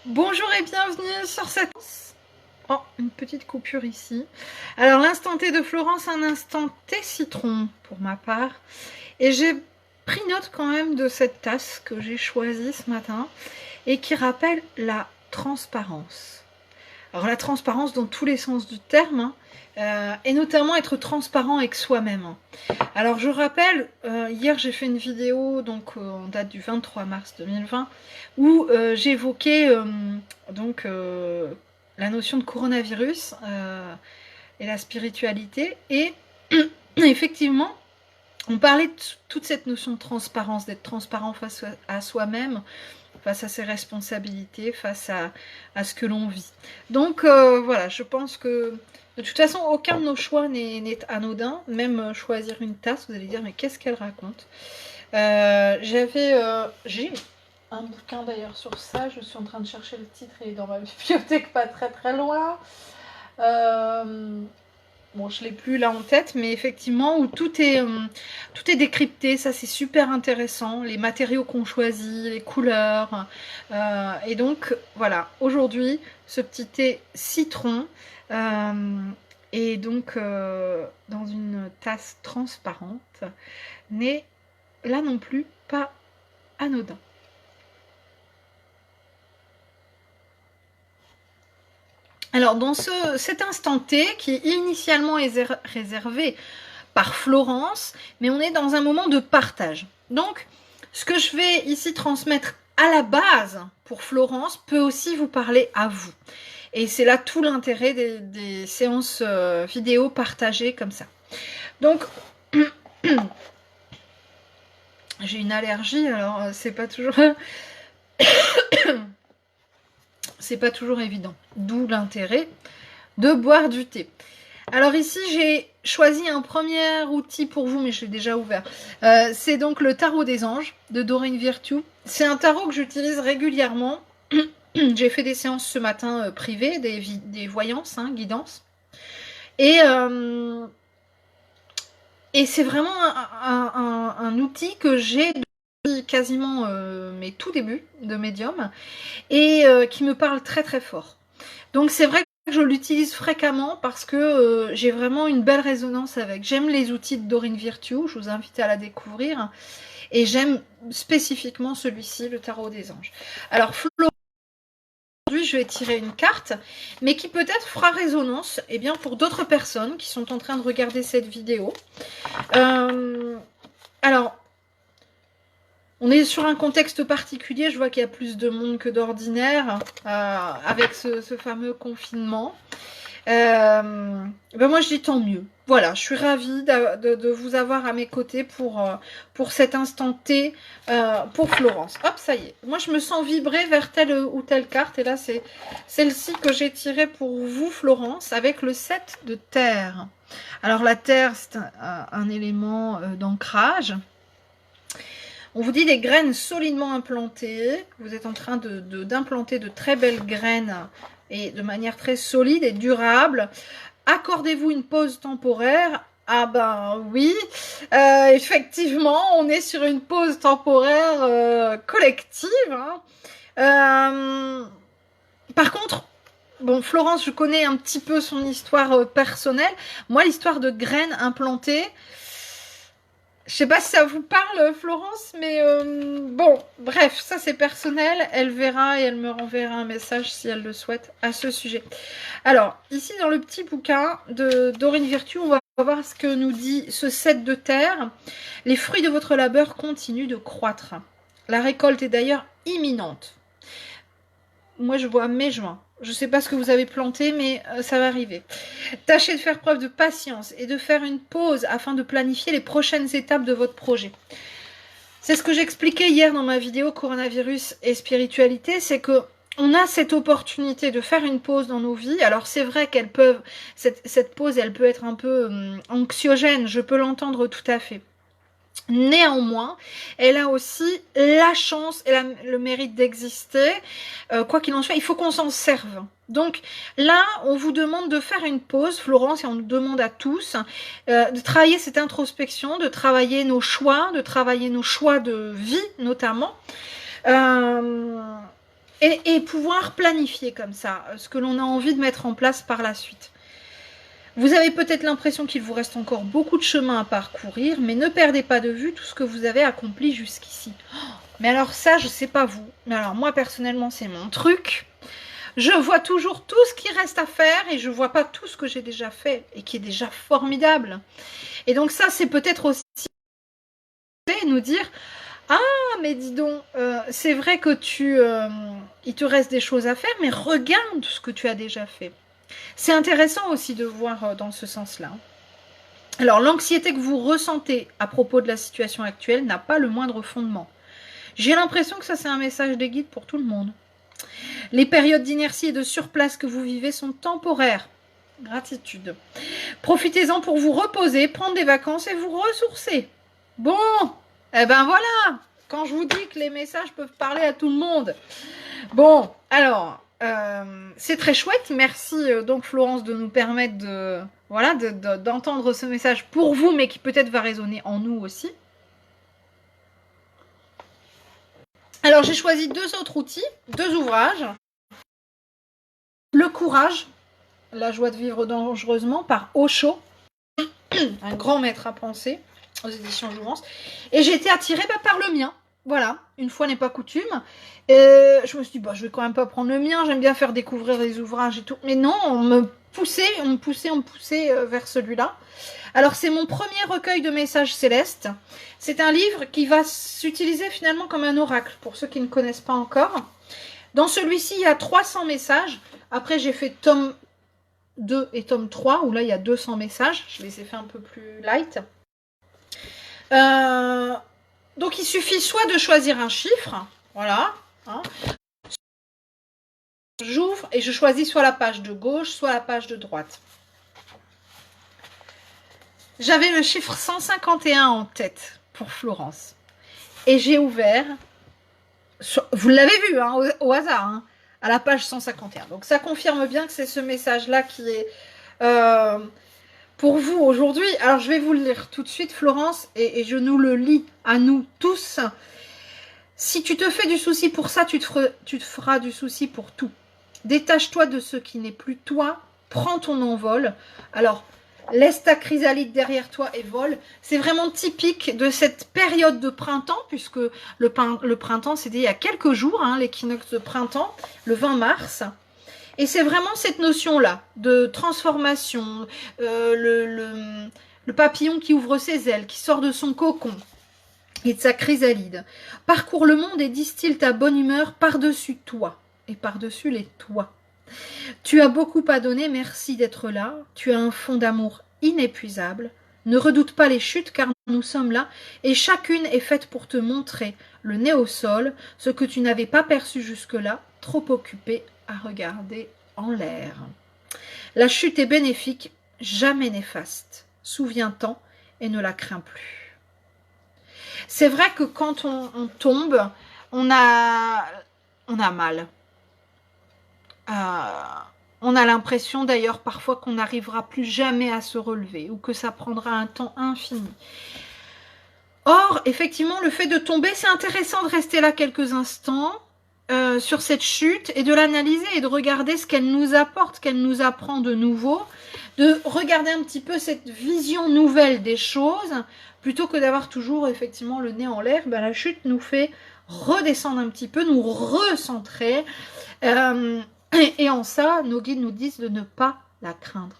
Bonjour et bienvenue sur cette... Oh, une petite coupure ici. Alors l'instant T de Florence, un instant T citron pour ma part. Et j'ai pris note quand même de cette tasse que j'ai choisie ce matin et qui rappelle la transparence. Alors la transparence dans tous les sens du terme, et notamment être transparent avec soi-même. Alors je rappelle, hier j'ai fait une vidéo donc en date du 23 mars 2020 où j'évoquais la notion de coronavirus et la spiritualité et effectivement on parlait de toute cette notion de transparence, d'être transparent face à soi-même, face à ses responsabilités, face à ce que l'on vit. Donc voilà, je pense que de toute façon, aucun de nos choix n'est anodin. Même choisir une tasse, vous allez dire, mais qu'est-ce qu'elle raconte? J'ai un bouquin d'ailleurs sur ça. Je suis en train de chercher le titre. Il est dans ma bibliothèque, pas très loin. Bon, je ne l'ai plus là en tête, mais effectivement, où tout est décrypté. Ça, c'est super intéressant. Les matériaux qu'on choisit, les couleurs. Et donc, voilà, aujourd'hui, ce petit thé citron. Et donc dans une tasse transparente n'est là non plus pas anodin. Alors dans cet instant T qui initialement est réservé par Florence, mais on est dans un moment de partage. Donc ce que je vais ici transmettre à la base pour Florence peut aussi vous parler à vous. Et c'est là tout l'intérêt des séances vidéo partagées comme ça. Donc, j'ai une allergie, alors c'est pas toujours... c'est pas toujours évident. D'où l'intérêt de boire du thé. Alors ici, j'ai choisi un premier outil pour vous, mais je l'ai déjà ouvert. C'est donc le tarot des anges de Doreen Virtue. C'est un tarot que j'utilise régulièrement. J'ai fait des séances ce matin privées, des voyances, guidances. Et c'est vraiment un outil que j'ai depuis quasiment mes tout débuts de médium et qui me parle très fort. Donc c'est vrai que je l'utilise fréquemment parce que j'ai vraiment une belle résonance avec. J'aime les outils de Doreen Virtue, je vous invite à la découvrir. Et j'aime spécifiquement celui-ci, le tarot des anges. Alors aujourd'hui, je vais tirer une carte, mais qui peut-être fera résonance pour d'autres personnes qui sont en train de regarder cette vidéo. Alors, on est sur un contexte particulier. Je vois qu'il y a plus de monde que d'ordinaire avec ce fameux confinement. Moi, je dis tant mieux. Voilà, je suis ravie de vous avoir à mes côtés pour cet instant T pour Florence. Hop, ça y est. Moi, je me sens vibrer vers telle ou telle carte. Et là, c'est celle-ci que j'ai tirée pour vous, Florence, avec le 7 de terre. Alors, la terre, c'est un élément d'ancrage. On vous dit des graines solidement implantées. Vous êtes en train d'implanter de très belles graines et de manière très solide et durable. Accordez-vous une pause temporaire. Ah ben oui, effectivement, on est sur une pause temporaire collective. Par contre, bon, Florence, je connais un petit peu son histoire personnelle. Moi, l'histoire de graines implantées, je sais pas si ça vous parle, Florence, mais bon, bref, ça c'est personnel. Elle verra et elle me renverra un message si elle le souhaite à ce sujet. Alors, ici dans le petit bouquin de Doreen Virtue, on va voir ce que nous dit ce 7 de terre. Les fruits de votre labeur continuent de croître. La récolte est d'ailleurs imminente. Moi, je vois mai-juin. Je ne sais pas ce que vous avez planté, mais ça va arriver. Tâchez de faire preuve de patience et de faire une pause afin de planifier les prochaines étapes de votre projet. C'est ce que j'expliquais hier dans ma vidéo Coronavirus et spiritualité, c'est que on a cette opportunité de faire une pause dans nos vies. Alors c'est vrai cette pause, elle peut être un peu anxiogène, je peux l'entendre tout à fait. Néanmoins, elle a aussi la chance et le mérite d'exister. Quoi qu'il en soit, il faut qu'on s'en serve. Donc là, on vous demande de faire une pause, Florence, et on nous demande à tous de travailler cette introspection, de travailler nos choix, de travailler nos choix de vie notamment. et pouvoir planifier comme ça ce que l'on a envie de mettre en place par la suite. Vous avez peut-être l'impression qu'il vous reste encore beaucoup de chemin à parcourir, mais ne perdez pas de vue tout ce que vous avez accompli jusqu'ici. Mais alors ça, je sais pas vous, mais alors moi personnellement, c'est mon truc. Je vois toujours tout ce qui reste à faire et je vois pas tout ce que j'ai déjà fait et qui est déjà formidable. Et donc ça, c'est peut-être aussi nous dire « Ah, mais dis donc, c'est vrai que il te reste des choses à faire, mais regarde ce que tu as déjà fait. » C'est intéressant aussi de voir dans ce sens-là. Alors, l'anxiété que vous ressentez à propos de la situation actuelle n'a pas le moindre fondement. J'ai l'impression que ça, c'est un message des guides pour tout le monde. Les périodes d'inertie et de surplace que vous vivez sont temporaires. Gratitude. Profitez-en pour vous reposer, prendre des vacances et vous ressourcer. Bon, eh ben voilà, quand je vous dis que les messages peuvent parler à tout le monde. Bon, alors, c'est très chouette. Merci donc Florence de nous permettre d'entendre ce message pour vous, mais qui peut-être va résonner en nous aussi. Alors, j'ai choisi 2 autres outils, 2 ouvrages. Le courage, la joie de vivre dangereusement par Osho, un grand maître à penser, aux éditions Jouvence. Et j'ai été attirée par le mien. Voilà, une fois n'est pas coutume. Je me suis dit, je vais quand même pas prendre le mien, j'aime bien faire découvrir les ouvrages et tout. Mais non, on me poussait vers celui-là. Alors, c'est mon premier recueil de messages célestes. C'est un livre qui va s'utiliser finalement comme un oracle, pour ceux qui ne connaissent pas encore. Dans celui-ci, il y a 300 messages. Après, j'ai fait tome 2 et tome 3, où là, il y a 200 messages. Je les ai fait un peu plus light. Donc, il suffit soit de choisir un chiffre, voilà. Hein. J'ouvre et je choisis soit la page de gauche, soit la page de droite. J'avais le chiffre 151 en tête pour Florence. Et j'ai ouvert, vous l'avez vu, hein, au hasard, hein, à la page 151. Donc, ça confirme bien que c'est ce message-là qui est pour vous aujourd'hui. Alors, je vais vous le lire tout de suite, Florence, et je nous le lis à nous tous. Si tu te fais du souci pour ça, tu te feras du souci pour tout. Détache-toi de ce qui n'est plus toi, prends ton envol. Alors, laisse ta chrysalide derrière toi et vole. C'est vraiment typique de cette période de printemps, puisque le printemps, c'était il y a quelques jours, hein, l'équinoxe de printemps, le 20 mars. Et c'est vraiment cette notion-là de transformation, le papillon qui ouvre ses ailes, qui sort de son cocon et de sa chrysalide. Parcours le monde et distille ta bonne humeur par-dessus toi et par-dessus les toits. Tu as beaucoup à donner, merci d'être là. Tu as un fond d'amour inépuisable. Ne redoute pas les chutes car nous sommes là et chacune est faite pour te montrer, le nez au sol, ce que tu n'avais pas perçu jusque-là, trop occupé à regarder en l'air. La chute est bénéfique, jamais néfaste. Souviens-t'en et ne la crains plus. C'est vrai que quand on tombe, on a mal. On a l'impression d'ailleurs parfois qu'on n'arrivera plus jamais à se relever ou que ça prendra un temps infini. Or, effectivement, le fait de tomber, c'est intéressant de rester là quelques instants sur cette chute et de l'analyser et de regarder ce qu'elle nous apporte, qu'elle nous apprend de nouveau, de regarder un petit peu cette vision nouvelle des choses, plutôt que d'avoir toujours effectivement le nez en l'air. La chute nous fait redescendre un petit peu, nous recentrer. Et en ça, nos guides nous disent de ne pas la craindre.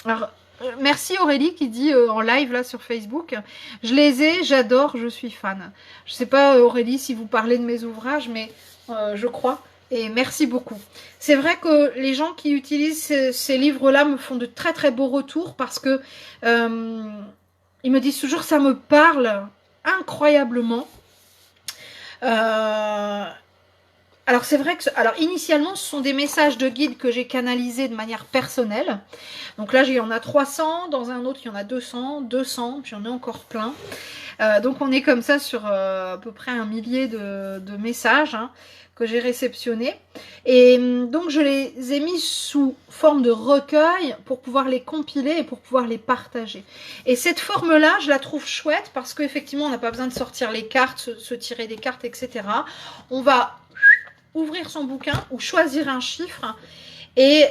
Alors, merci Aurélie qui dit en live là sur Facebook, je les ai, j'adore, je suis fan. Je ne sais pas Aurélie si vous parlez de mes ouvrages, mais je crois. Et merci beaucoup. C'est vrai que les gens qui utilisent ces livres-là me font de très très beaux retours parce que ils me disent toujours ça me parle incroyablement. Alors c'est vrai que, initialement ce sont des messages de guide que j'ai canalisés de manière personnelle. Donc là il y en a 300, dans un autre il y en a 200, puis il y en a encore plein. Donc on est comme ça sur à peu près 1 millier de messages hein, que j'ai réceptionnés. Et donc je les ai mis sous forme de recueil pour pouvoir les compiler et pour pouvoir les partager. Et cette forme-là, je la trouve chouette parce qu'effectivement on n'a pas besoin de sortir les cartes, se tirer des cartes, etc. On va ouvrir son bouquin ou choisir un chiffre et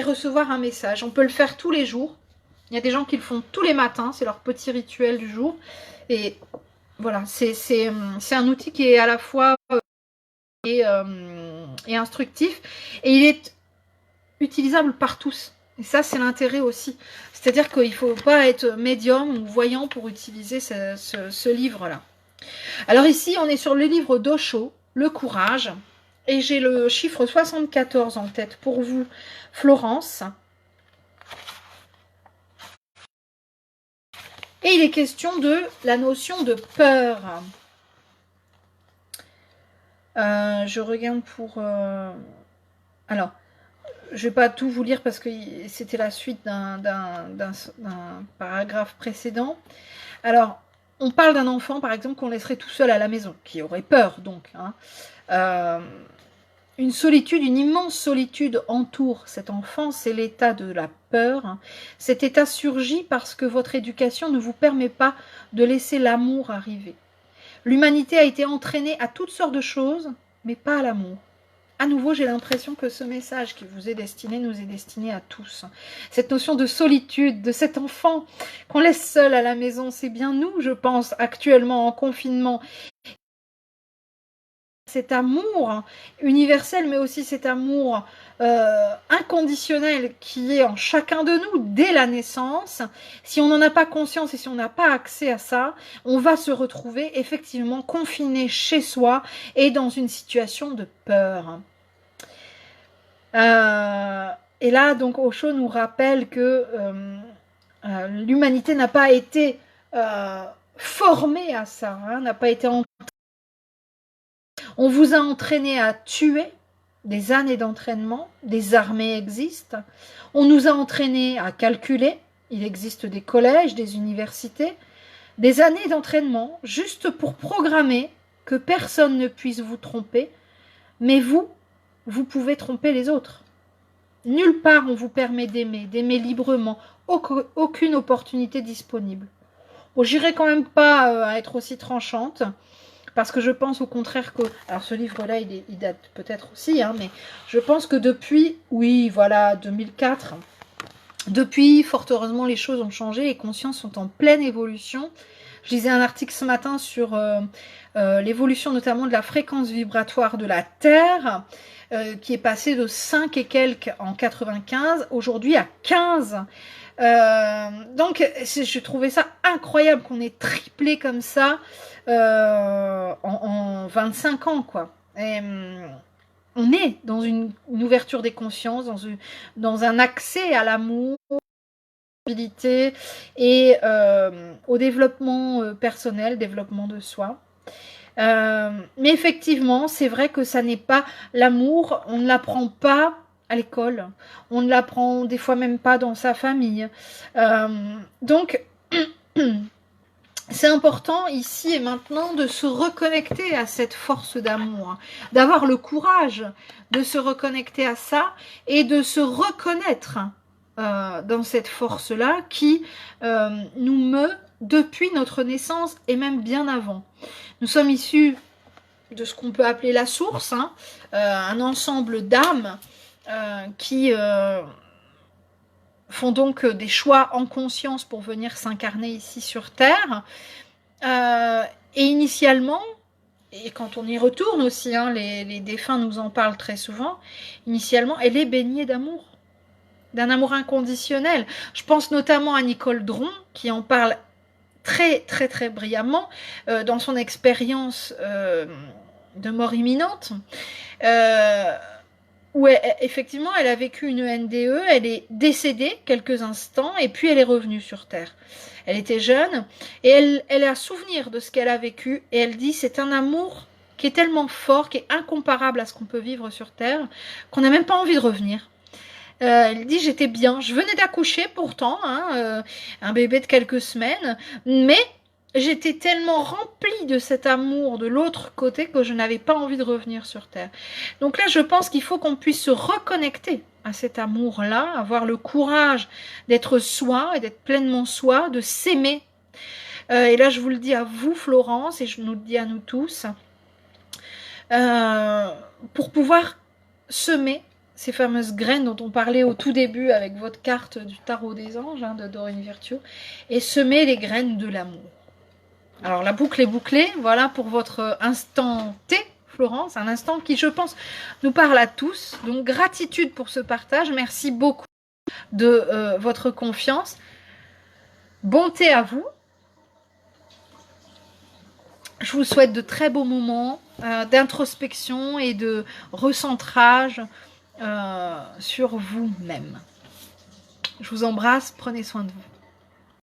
recevoir un message. On peut le faire tous les jours. Il y a des gens qui le font tous les matins, c'est leur petit rituel du jour. Et voilà, c'est un outil qui est à la fois et instructif, et il est utilisable par tous. Et ça, c'est l'intérêt aussi. C'est-à-dire qu'il ne faut pas être médium ou voyant pour utiliser ce livre-là. Alors ici, on est sur le livre d'Osho, Le Courage, et j'ai le chiffre 74 en tête pour vous, Florence. Et il est question de la notion de peur. Je regarde pour... Alors, je ne vais pas tout vous lire parce que c'était la suite d'un paragraphe précédent. Alors, on parle d'un enfant, par exemple, qu'on laisserait tout seul à la maison, qui aurait peur, donc. Une solitude, une immense solitude entoure cet enfant, c'est l'état de la peur. Cet état surgit parce que votre éducation ne vous permet pas de laisser l'amour arriver. L'humanité a été entraînée à toutes sortes de choses, mais pas à l'amour. À nouveau, j'ai l'impression que ce message qui vous est destiné nous est destiné à tous. Cette notion de solitude, de cet enfant qu'on laisse seul à la maison, c'est bien nous, je pense, actuellement en confinement. Cet amour universel, mais aussi cet amour inconditionnel qui est en chacun de nous dès la naissance. Si on n'en a pas conscience et si on n'a pas accès à ça, on va se retrouver effectivement confiné chez soi et dans une situation de peur. Et là, donc, Osho nous rappelle que l'humanité n'a pas été formée à ça, n'a pas été entraînée. On vous a entraîné à tuer, des années d'entraînement, des armées existent. On nous a entraîné à calculer, il existe des collèges, des universités, des années d'entraînement, juste pour programmer que personne ne puisse vous tromper, mais vous pouvez tromper les autres. Nulle part on vous permet d'aimer librement, aucune opportunité disponible. Bon, j'irai quand même pas à être aussi tranchante, parce que je pense au contraire que... Alors ce livre-là, il date peut-être aussi, mais je pense que depuis, 2004, depuis, fort heureusement, les choses ont changé, les consciences sont en pleine évolution. Je lisais un article ce matin sur l'évolution notamment de la fréquence vibratoire de la Terre, qui est passée de 5 et quelques en 95, aujourd'hui à 15. Donc je trouvais ça incroyable qu'on ait triplé comme ça en 25 ans, quoi. Et, on est dans une ouverture des consciences, dans un accès à l'amour et au développement personnel, développement de soi. Mais effectivement, c'est vrai que ça n'est pas l'amour, on ne l'apprend pas à l'école, on ne l'apprend des fois même pas dans sa famille. Donc, c'est important ici et maintenant de se reconnecter à cette force d'amour, d'avoir le courage de se reconnecter à ça et de se reconnaître dans cette force-là qui nous meut depuis notre naissance et même bien avant. Nous sommes issus de ce qu'on peut appeler la source, un ensemble d'âmes qui font donc des choix en conscience pour venir s'incarner ici sur Terre. Et initialement, et quand on y retourne aussi, les défunts nous en parlent très souvent, initialement, elle est baignée d'amour, d'un amour inconditionnel. Je pense notamment à Nicole Dron, qui en parle très très très brillamment dans son expérience de mort imminente, où effectivement elle a vécu une NDE, elle est décédée quelques instants et puis elle est revenue sur Terre. Elle était jeune et elle a souvenir de ce qu'elle a vécu et elle dit c'est un amour qui est tellement fort, qui est incomparable à ce qu'on peut vivre sur Terre, qu'on n'a même pas envie de revenir. Elle dit j'étais bien, je venais d'accoucher pourtant, un bébé de quelques semaines, mais j'étais tellement remplie de cet amour de l'autre côté que je n'avais pas envie de revenir sur Terre. Donc là, je pense qu'il faut qu'on puisse se reconnecter à cet amour-là, avoir le courage d'être soi et d'être pleinement soi, de s'aimer. Et là, je vous le dis à vous, Florence, et je nous le dis à nous tous. pour pouvoir semer ces fameuses graines dont on parlait au tout début avec votre carte du tarot des anges, hein, de Dorine Virtue, et semer les graines de l'amour. Alors la boucle est bouclée, voilà pour votre instant T, Florence, un instant qui, je pense, nous parle à tous. Donc gratitude pour ce partage, merci beaucoup de votre confiance. Bonté à vous. Je vous souhaite de très beaux moments d'introspection et de recentrage sur vous-même. Je vous embrasse, prenez soin de vous.